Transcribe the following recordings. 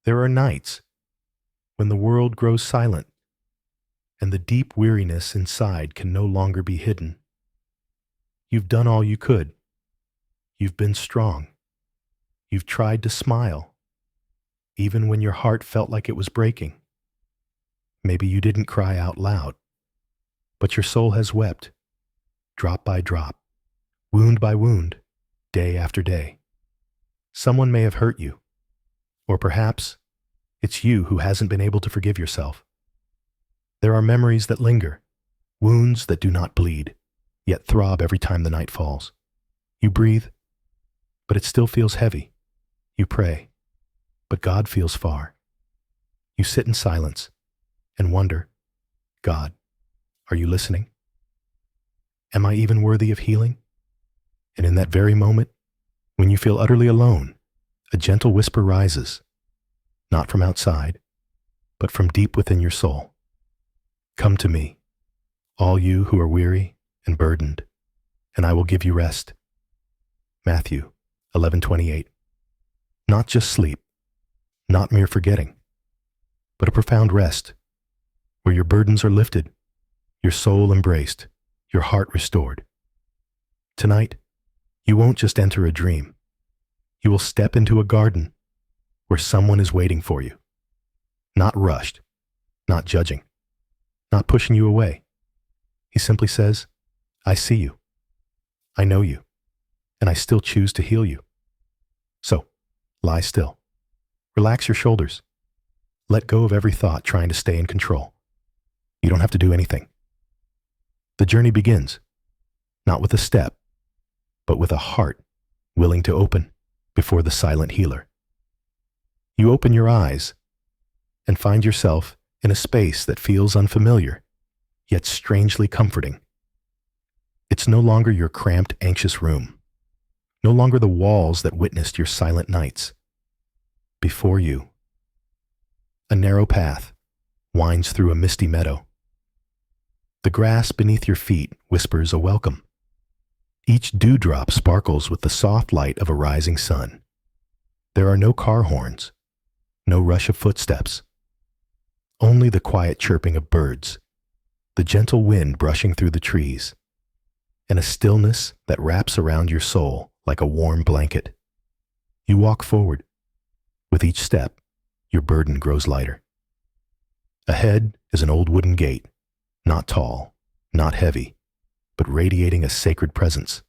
There are nights when the world grows silent and the deep weariness inside can no longer be hidden. You've done all you could. You've been strong. You've tried to smile, even when your heart felt like it was breaking. Maybe you didn't cry out loud, but your soul has wept, drop by drop, wound by wound, day after day. Someone may have hurt you, or perhaps it's you who hasn't been able to forgive yourself. There are memories that linger, wounds that do not bleed, yet throb every time the night falls. You breathe, but it still feels heavy. You pray, but God feels far. You sit in silence and wonder, God, are you listening? Am I even worthy of healing? And in that very moment, when you feel utterly alone, a gentle whisper rises, not from outside, but from deep within your soul. Come to me, all you who are weary and burdened, and I will give you rest. Matthew 11:28. Not just sleep, not mere forgetting, but a profound rest, where your burdens are lifted, your soul embraced, your heart restored. Tonight, you won't just enter a dream. You will step into a garden where someone is waiting for you, not rushed, not judging, not pushing you away. He simply says, I see you, I know you, and I still choose to heal you. So, lie still. Relax your shoulders. Let go of every thought trying to stay in control. You don't have to do anything. The journey begins, not with a step, but with a heart willing to open before the silent healer. You open your eyes and find yourself in a space that feels unfamiliar, yet strangely comforting. It's no longer your cramped, anxious room, no longer the walls that witnessed your silent nights. Before you, a narrow path winds through a misty meadow. The grass beneath your feet whispers a welcome. Each dewdrop sparkles with the soft light of a rising sun. There are no car horns, no rush of footsteps, only the quiet chirping of birds, the gentle wind brushing through the trees, and a stillness that wraps around your soul like a warm blanket. You walk forward. With each step, your burden grows lighter. Ahead is an old wooden gate, not tall, not heavy, but radiating a sacred presence.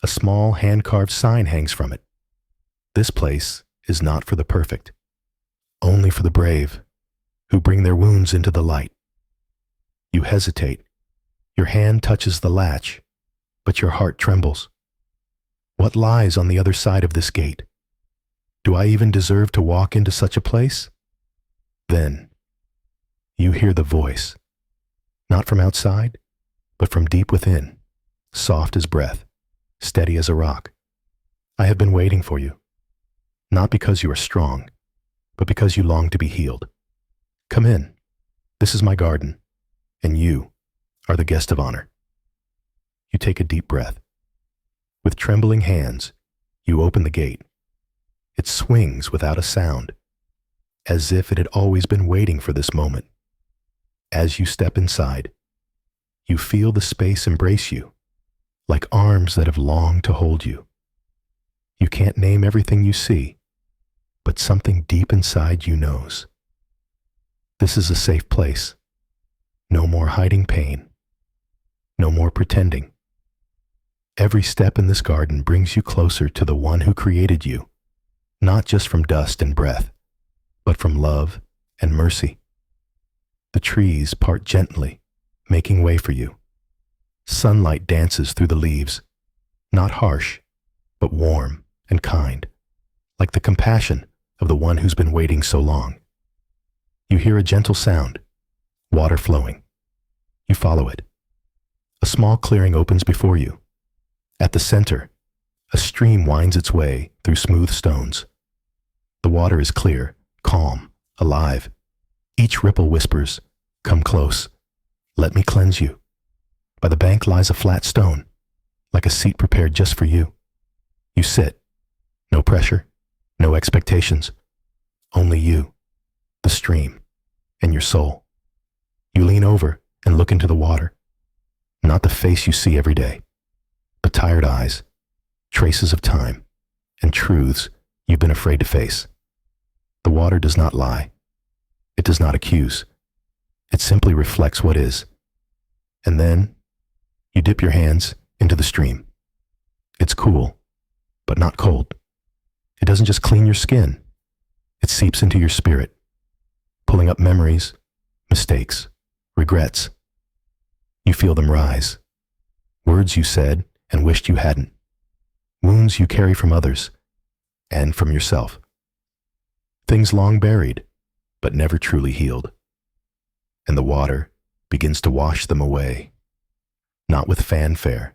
A small hand-carved sign hangs from it. This place is not for the perfect, only for the brave, who bring their wounds into the light. You hesitate. Your hand touches the latch, but your heart trembles. What lies on the other side of this gate? Do I even deserve to walk into such a place? Then, you hear the voice, not from outside, but from deep within, soft as breath, steady as a rock. I have been waiting for you, not because you are strong, but because you long to be healed. Come in. This is my garden, and you are the guest of honor. You take a deep breath. With trembling hands, you open the gate. It swings without a sound, as if it had always been waiting for this moment. As you step inside, you feel the space embrace you, like arms that have longed to hold you. You can't name everything you see, but something deep inside you knows. This is a safe place. No more hiding pain. No more pretending. Every step in this garden brings you closer to the one who created you, not just from dust and breath, but from love and mercy. The trees part gently, making way for you. Sunlight dances through the leaves, not harsh, but warm and kind, like the compassion of the one who's been waiting so long. You hear a gentle sound, water flowing. You follow it. A small clearing opens before you. At the center, a stream winds its way through smooth stones. The water is clear, calm, alive. Each ripple whispers, "Come close. Let me cleanse you." By the bank lies a flat stone, like a seat prepared just for you. You sit. No pressure, no expectations. Only you, the stream, and your soul. You lean over and look into the water, not the face you see every day, but tired eyes, traces of time, and truths you've been afraid to face. The water does not lie. It does not accuse. It simply reflects what is. And then you dip your hands into the stream. It's cool, but not cold. It doesn't just clean your skin. It seeps into your spirit, pulling up memories, mistakes, regrets. You feel them rise. Words you said and wished you hadn't. Wounds you carry from others and from yourself. Things long buried, but never truly healed. And the water begins to wash them away. Not with fanfare,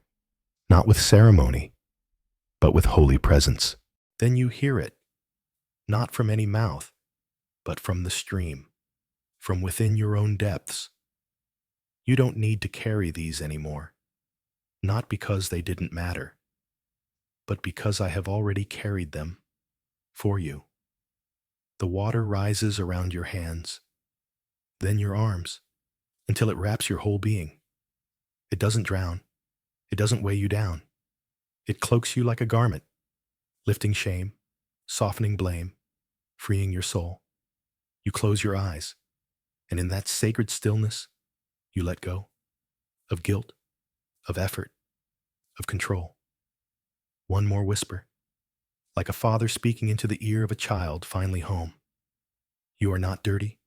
not with ceremony, but with holy presence. Then you hear it, not from any mouth, but from the stream, from within your own depths. You don't need to carry these anymore, not because they didn't matter, but because I have already carried them for you. The water rises around your hands, then your arms, until it wraps your whole being. It doesn't drown. It doesn't weigh you down. It cloaks you like a garment, lifting shame, softening blame, freeing your soul. You close your eyes, and in that sacred stillness, you let go of guilt, of effort, of control. One more whisper, like a father speaking into the ear of a child finally home. You are not dirty.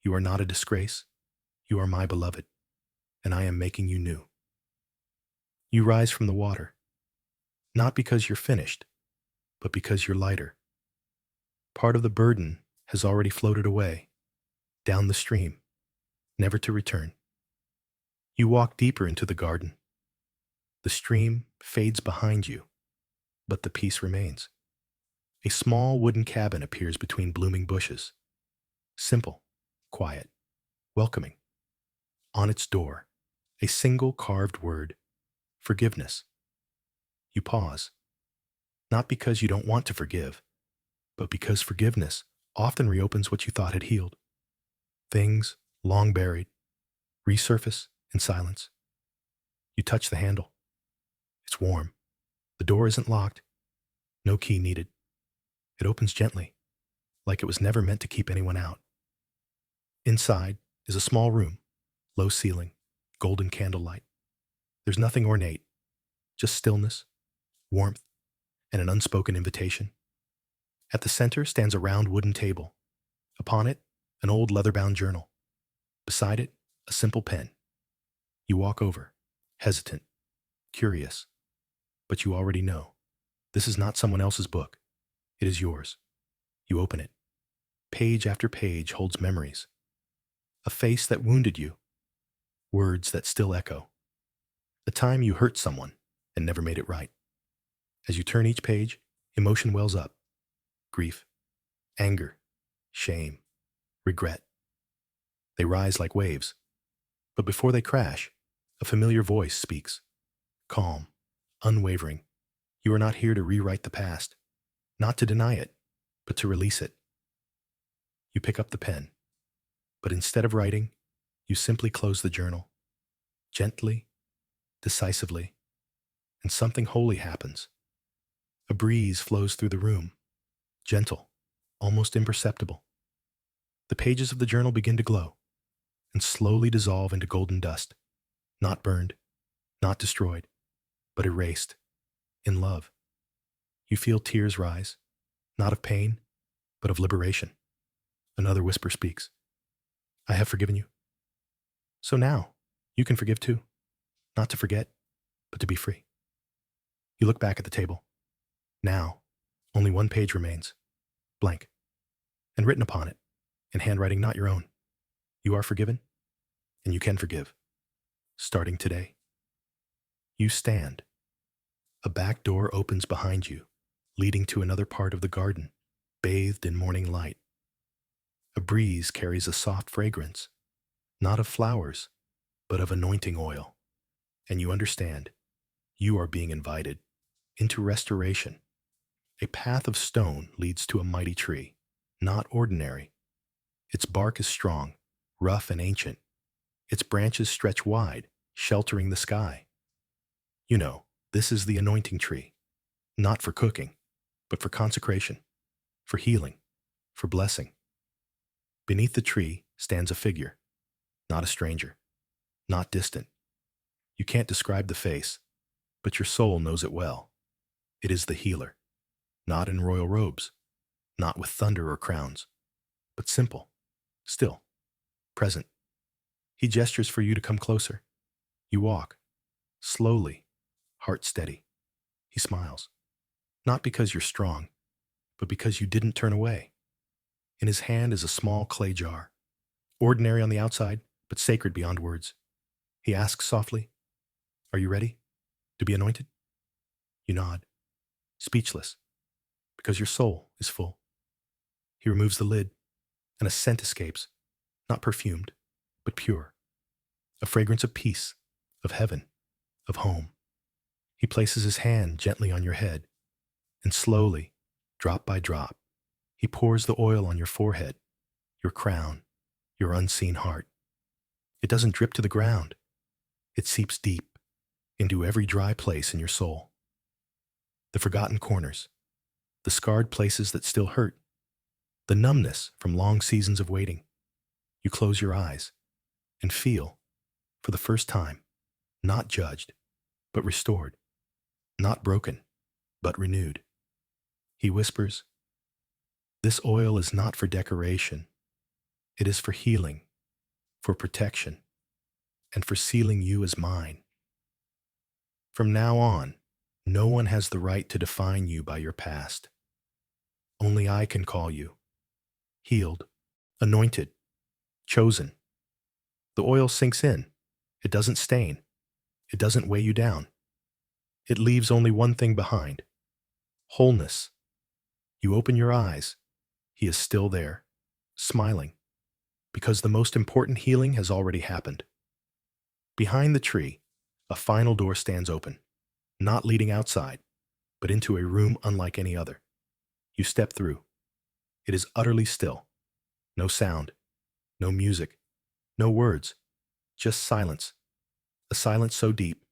You are not a disgrace. You are my beloved, and I am making you new. You rise from the water, not because you're finished, but because you're lighter. Part of the burden has already floated away, down the stream, never to return. You walk deeper into the garden. The stream fades behind you, but the peace remains. A small wooden cabin appears between blooming bushes. Simple, quiet, welcoming. On its door, a single carved word, forgiveness. You pause, not because you don't want to forgive, but because forgiveness often reopens what you thought had healed. Things, long buried, resurface in silence. You touch the handle. It's warm. The door isn't locked. No key needed. It opens gently, like it was never meant to keep anyone out. Inside is a small room, low ceiling, golden candlelight. There's nothing ornate, just stillness, warmth, and an unspoken invitation. At the center stands a round wooden table. Upon it, an old leather-bound journal. Beside it, a simple pen. You walk over, hesitant, curious, but you already know. This is not someone else's book. It is yours. You open it. Page after page holds memories. A face that wounded you. Words that still echo. The time you hurt someone and never made it right. As you turn each page, emotion wells up. Grief, anger, shame, regret. They rise like waves. But before they crash, a familiar voice speaks. Calm, unwavering. You are not here to rewrite the past. Not to deny it, but to release it. You pick up the pen. But instead of writing, you simply close the journal. Gently, decisively, and something holy happens. A breeze flows through the room. Gentle, almost imperceptible. The pages of the journal begin to glow and slowly dissolve into golden dust. Not burned, not destroyed, but erased. In love. You feel tears rise, not of pain, but of liberation. Another whisper speaks. I have forgiven you. So now, you can forgive too. Not to forget, but to be free. You look back at the table. Now, only one page remains. Blank. And written upon it, in handwriting not your own. You are forgiven, and you can forgive. Starting today. You stand. A back door opens behind you, leading to another part of the garden, bathed in morning light. A breeze carries a soft fragrance, not of flowers, but of anointing oil. And you understand, you are being invited into restoration. A path of stone leads to a mighty tree, not ordinary. Its bark is strong, rough and ancient. Its branches stretch wide, sheltering the sky. You know, this is the anointing tree, not for cooking, but for consecration, for healing, for blessing. Beneath the tree stands a figure, not a stranger, not distant. You can't describe the face, but your soul knows it well. It is the healer, not in royal robes, not with thunder or crowns, but simple, still, present. He gestures for you to come closer. You walk, slowly, heart steady. He smiles, not because you're strong, but because you didn't turn away. In his hand is a small clay jar, ordinary on the outside, but sacred beyond words. He asks softly, "Are you ready to be anointed?" You nod, speechless, because your soul is full. He removes the lid, and a scent escapes, not perfumed, but pure. A fragrance of peace, of heaven, of home. He places his hand gently on your head, and slowly, drop by drop, he pours the oil on your forehead, your crown, your unseen heart. It doesn't drip to the ground. It seeps deep into every dry place in your soul. The forgotten corners, the scarred places that still hurt, the numbness from long seasons of waiting. You close your eyes and feel, for the first time, not judged, but restored, not broken, but renewed. He whispers, "This oil is not for decoration. It is for healing, for protection, and for sealing you as mine. From now on, no one has the right to define you by your past. Only I can call you healed, anointed, chosen." The oil sinks in. It doesn't stain. It doesn't weigh you down. It leaves only one thing behind: wholeness. You open your eyes. He is still there, smiling, because the most important healing has already happened. Behind the tree, a final door stands open, not leading outside, but into a room unlike any other. You step through. It is utterly still. No sound, no music, no words, just silence. A silence so deep,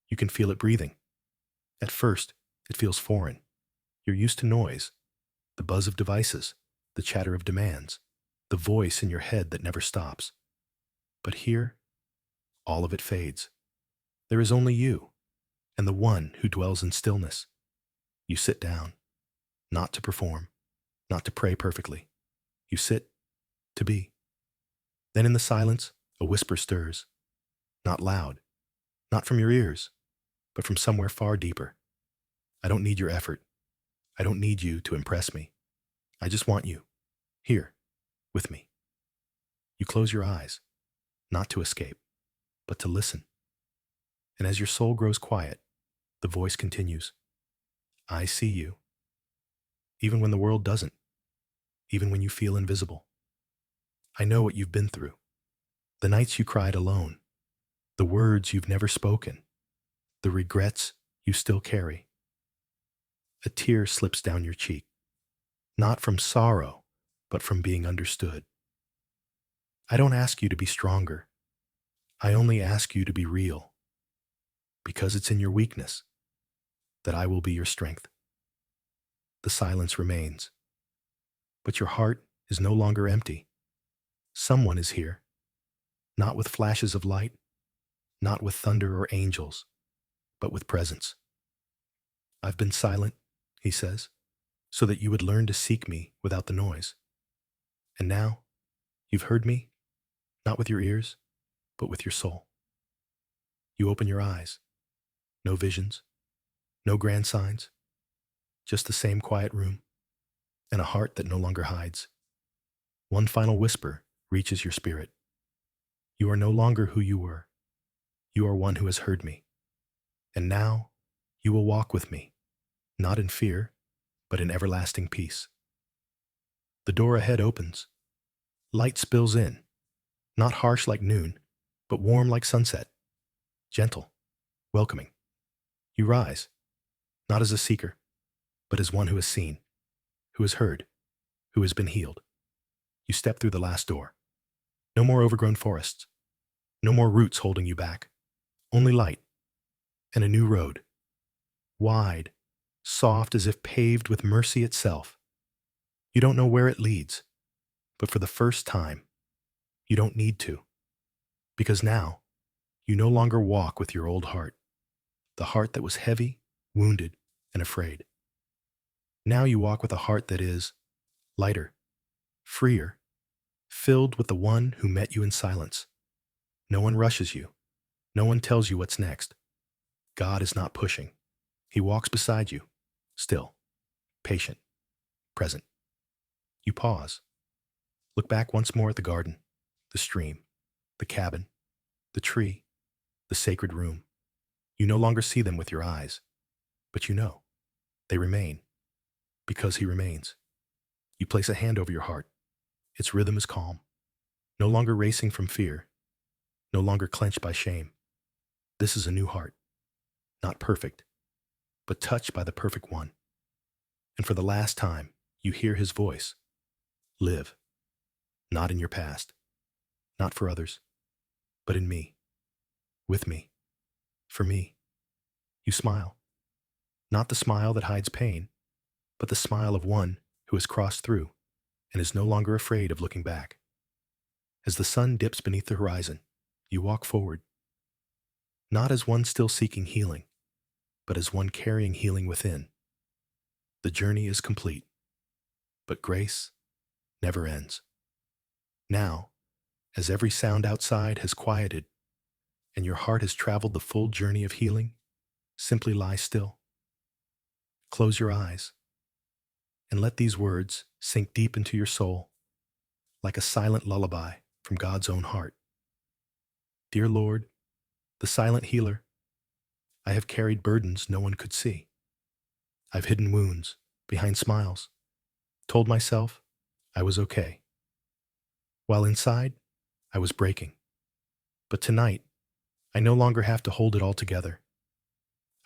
you can feel it breathing. At first, it feels foreign. You're used to noise, the buzz of devices, the chatter of demands, the voice in your head that never stops. But here, all of it fades. There is only you, and the one who dwells in stillness. You sit down, not to perform, not to pray perfectly. You sit to be. Then in the silence, a whisper stirs, not loud, not from your ears, but from somewhere far deeper. I don't need your effort. I don't need you to impress me. I just want you, here, with me. You close your eyes, not to escape, but to listen. And as your soul grows quiet, the voice continues, "I see you. Even when the world doesn't, even when you feel invisible. I know what you've been through. The nights you cried alone, the words you've never spoken, the regrets you still carry." A tear slips down your cheek, not from sorrow, but from being understood. I don't ask you to be stronger. I only ask you to be real, because it's in your weakness that I will be your strength. The silence remains, but your heart is no longer empty. Someone is here, not with flashes of light, not with thunder or angels, but with presence. "I've been silent," he says, "so that you would learn to seek me without the noise. And now, you've heard me, not with your ears, but with your soul." You open your eyes. No visions, no grand signs, just the same quiet room, and a heart that no longer hides. One final whisper reaches your spirit. You are no longer who you were. You are one who has heard me. And now, you will walk with me, not in fear, but in everlasting peace. The door ahead opens. Light spills in, not harsh like noon, but warm like sunset, gentle, welcoming. You rise, not as a seeker, but as one who has seen, who has heard, who has been healed. You step through the last door. No more overgrown forests. No more roots holding you back. Only light and a new road. Wide, soft as if paved with mercy itself. You don't know where it leads, but for the first time, you don't need to. Because now, you no longer walk with your old heart, the heart that was heavy, wounded, and afraid. Now you walk with a heart that is lighter, freer, filled with the one who met you in silence. No one rushes you. No one tells you what's next. God is not pushing. He walks beside you, still, patient, present. You pause. Look back once more at the garden, the stream, the cabin, the tree, the sacred room. You no longer see them with your eyes, but you know they remain because he remains. You place a hand over your heart. Its rhythm is calm, no longer racing from fear, no longer clenched by shame. This is a new heart, not perfect, but touched by the perfect one. And for the last time, you hear his voice. Live, not in your past, not for others, but in me, with me, for me. You smile, not the smile that hides pain, but the smile of one who has crossed through and is no longer afraid of looking back. As the sun dips beneath the horizon, you walk forward, not as one still seeking healing, but as one carrying healing within. The journey is complete, but grace never ends. Now, as every sound outside has quieted and your heart has traveled the full journey of healing, simply lie still. Close your eyes and let these words sink deep into your soul like a silent lullaby from God's own heart. Dear Lord, the silent healer, I have carried burdens no one could see. I've hidden wounds behind smiles, told myself I was okay, while inside I was breaking. But tonight, I no longer have to hold it all together.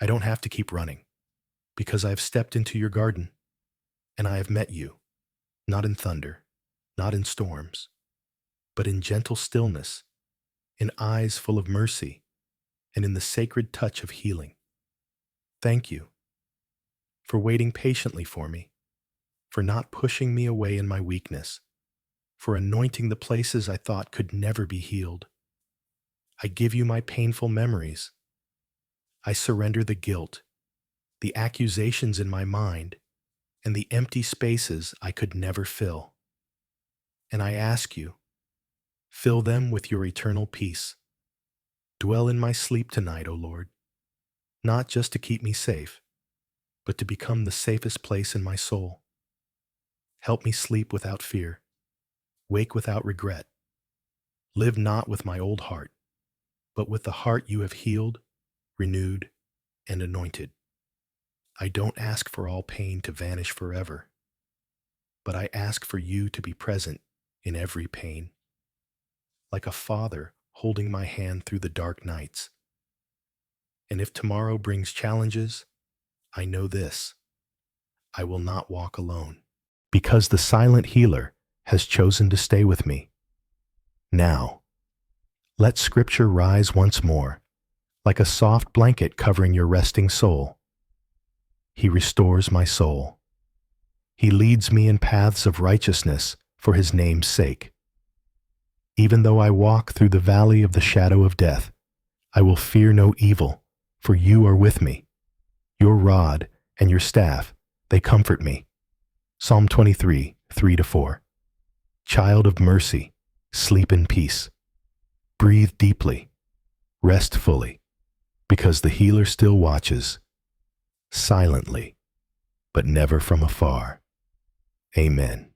I don't have to keep running, because I have stepped into your garden, and I have met you, not in thunder, not in storms, but in gentle stillness, in eyes full of mercy, and in the sacred touch of healing. Thank you for waiting patiently for me, for not pushing me away in my weakness, for anointing the places I thought could never be healed. I give you my painful memories. I surrender the guilt, the accusations in my mind, and the empty spaces I could never fill. And I ask you, fill them with your eternal peace. Dwell in my sleep tonight, O Lord, not just to keep me safe, but to become the safest place in my soul. Help me sleep without fear, wake without regret, live not with my old heart, but with the heart you have healed, renewed, and anointed. I don't ask for all pain to vanish forever, but I ask for you to be present in every pain, like a father holding my hand through the dark nights. And if tomorrow brings challenges, I know this: I will not walk alone, because the silent healer has chosen to stay with me. Now, let Scripture rise once more, like a soft blanket covering your resting soul. He restores my soul. He leads me in paths of righteousness for his name's sake. Even though I walk through the valley of the shadow of death, I will fear no evil, for you are with me. Your rod and your staff, they comfort me. Psalm 23, 3-4. Child of mercy, sleep in peace. Breathe deeply, rest fully, because the healer still watches, silently, but never from afar. Amen.